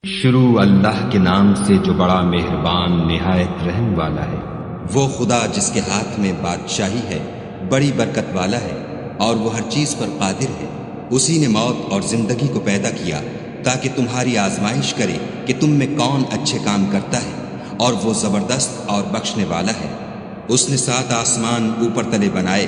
شروع اللہ کے نام سے جو بڑا مہربان نہایت رحم والا ہے۔ وہ خدا جس کے ہاتھ میں بادشاہی ہے، بڑی برکت والا ہے اور وہ ہر چیز پر قادر ہے۔ اسی نے موت اور زندگی کو پیدا کیا تاکہ تمہاری آزمائش کرے کہ تم میں کون اچھے کام کرتا ہے، اور وہ زبردست اور بخشنے والا ہے۔ اس نے 7 آسمان اوپر تلے بنائے۔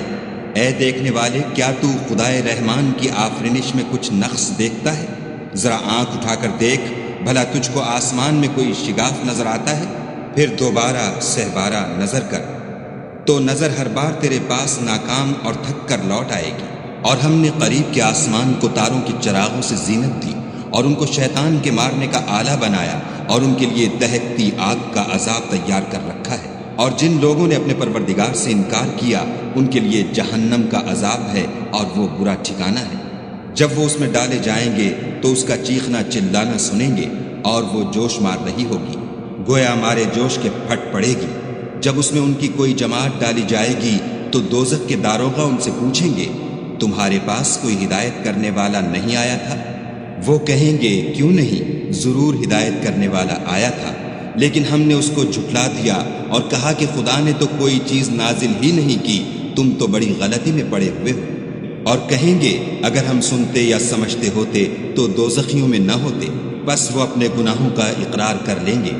اے دیکھنے والے، کیا تو خدائے رحمان کی آفرینش میں کچھ نقص دیکھتا ہے؟ ذرا آنکھ اٹھا کر دیکھ، بھلا تجھ کو آسمان میں کوئی شگاف نظر آتا ہے؟ پھر دوبارہ سہبارہ نظر کر تو نظر ہر بار تیرے پاس ناکام اور تھک کر لوٹ آئے گی۔ اور ہم نے قریب کے آسمان کو تاروں کی چراغوں سے زینت دی، اور ان کو شیطان کے مارنے کا آلہ بنایا، اور ان کے لیے دہکتی آگ کا عذاب تیار کر رکھا ہے۔ اور جن لوگوں نے اپنے پروردگار سے انکار کیا، ان کے لیے جہنم کا عذاب ہے، اور وہ برا ٹھکانہ ہے۔ جب وہ اس میں ڈالے جائیں گے تو اس کا چیخنا چلانا سنیں گے، اور وہ جوش مار رہی ہوگی، گویا مارے جوش کے پھٹ پڑے گی۔ جب اس میں ان کی کوئی جماعت ڈالی جائے گی تو دوزخ کے داروغہ ان سے پوچھیں گے، تمہارے پاس کوئی ہدایت کرنے والا نہیں آیا تھا؟ وہ کہیں گے، کیوں نہیں، ضرور ہدایت کرنے والا آیا تھا، لیکن ہم نے اس کو جھٹلا دیا اور کہا کہ خدا نے تو کوئی چیز نازل ہی نہیں کی، تم تو بڑی غلطی میں پڑے ہوئے ہو۔ اور کہیں گے، اگر ہم سنتے یا سمجھتے ہوتے تو دوزخیوں میں نہ ہوتے۔ بس وہ اپنے گناہوں کا اقرار کر لیں گے،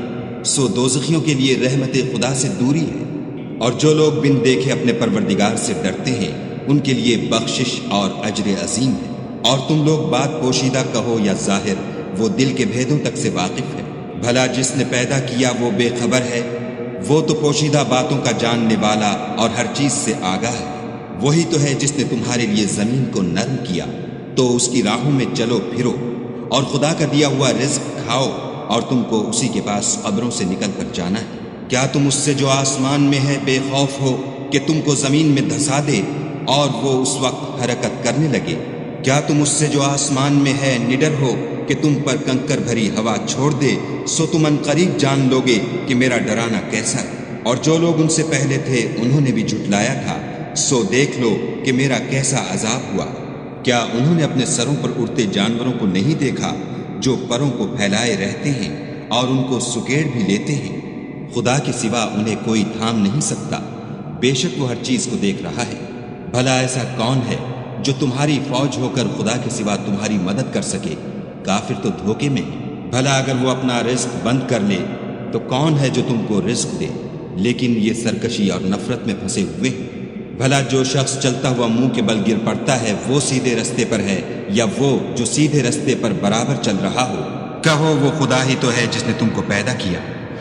سو دوزخیوں کے لیے رحمت خدا سے دوری ہے۔ اور جو لوگ بن دیکھے اپنے پروردگار سے ڈرتے ہیں، ان کے لیے بخشش اور اجر عظیم ہے۔ اور تم لوگ بات پوشیدہ کہو یا ظاہر، وہ دل کے بھیدوں تک سے واقف ہے۔ بھلا جس نے پیدا کیا وہ بے خبر ہے؟ وہ تو پوشیدہ باتوں کا جاننے والا اور ہر چیز سے آگاہ ہے۔ وہی تو ہے جس نے تمہارے لیے زمین کو نرم کیا، تو اس کی راہوں میں چلو پھرو، اور خدا کا دیا ہوا رزق کھاؤ، اور تم کو اسی کے پاس قبروں سے نکل کر جانا ہے۔ کیا تم اس سے جو آسمان میں ہے بے خوف ہو کہ تم کو زمین میں دھسا دے اور وہ اس وقت حرکت کرنے لگے؟ کیا تم اس سے جو آسمان میں ہے نڈر ہو کہ تم پر کنکر بھری ہوا چھوڑ دے؟ سو تم ان قریب جان لوگے کہ میرا ڈرانا کیسا ہے۔ اور جو لوگ ان سے پہلے تھے انہوں نے بھی جھٹلایا تھا، سو دیکھ لو کہ میرا کیسا عذاب ہوا۔ کیا انہوں نے اپنے سروں پر اڑتے جانوروں کو نہیں دیکھا جو پروں کو پھیلائے رہتے ہیں اور ان کو سکیڑ بھی لیتے ہیں؟ خدا کے سوا انہیں کوئی تھام نہیں سکتا، بے شک وہ ہر چیز کو دیکھ رہا ہے۔ بھلا ایسا کون ہے جو تمہاری فوج ہو کر خدا کے سوا تمہاری مدد کر سکے؟ کافر تو دھوکے میں ہے۔ بھلا اگر وہ اپنا رزق بند کر لے تو کون ہے جو تم کو رزق دے؟ لیکن یہ سرکشی اور نفرت میں پھنسے ہوئے ہیں۔ بھلا جو شخص چلتا ہوا منہ کے بل گر پڑتا ہے وہ سیدھے رستے پر ہے، یا وہ جو سیدھے رستے پر برابر چل رہا ہو؟ کہو، وہ خدا ہی تو ہے جس نے تم کو پیدا کیا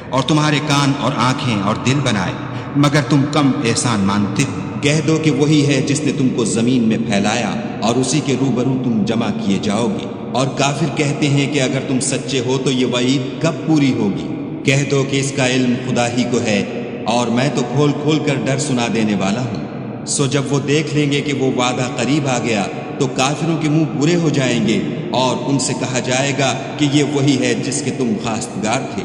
اور تمہارے کان اور آنکھیں اور دل بنائے، مگر تم کم احسان مانتے ہو۔ کہہ دو کہ وہی ہے جس نے تم کو زمین میں پھیلایا اور اسی کے روبرو تم جمع کیے جاؤ گے۔ اور کافر کہتے ہیں کہ اگر تم سچے ہو تو یہ وعید کب پوری ہوگی؟ کہہ دو کہ اس کا علم خدا ہی کو ہے، اور میں تو کھول کھول کر ڈر سنا دینے والا ہوں۔ سو جب وہ دیکھ لیں گے کہ وہ وعدہ قریب آ گیا تو کافروں کے منہ برے ہو جائیں گے، اور ان سے کہا جائے گا کہ یہ وہی ہے جس کے تم خواستگار تھے۔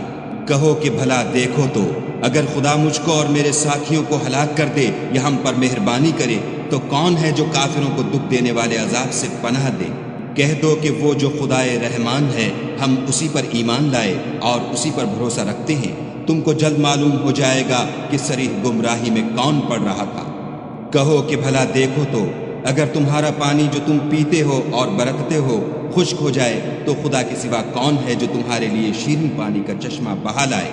کہو کہ بھلا دیکھو تو، اگر خدا مجھ کو اور میرے ساتھیوں کو ہلاک کر دے یا ہم پر مہربانی کرے تو کون ہے جو کافروں کو دکھ دینے والے عذاب سے پناہ دے؟ کہہ دو کہ وہ جو خدائے رحمان ہے، ہم اسی پر ایمان لائے اور اسی پر بھروسہ رکھتے ہیں۔ تم کو جلد معلوم ہو جائے گا کہ صریح گمراہی میں کون پڑ رہا تھا۔ کہو کہ بھلا دیکھو تو، اگر تمہارا پانی جو تم پیتے ہو اور برتتے ہو خشک ہو جائے تو خدا کے سوا کون ہے جو تمہارے لیے شیریں پانی کا چشمہ بہا لائے؟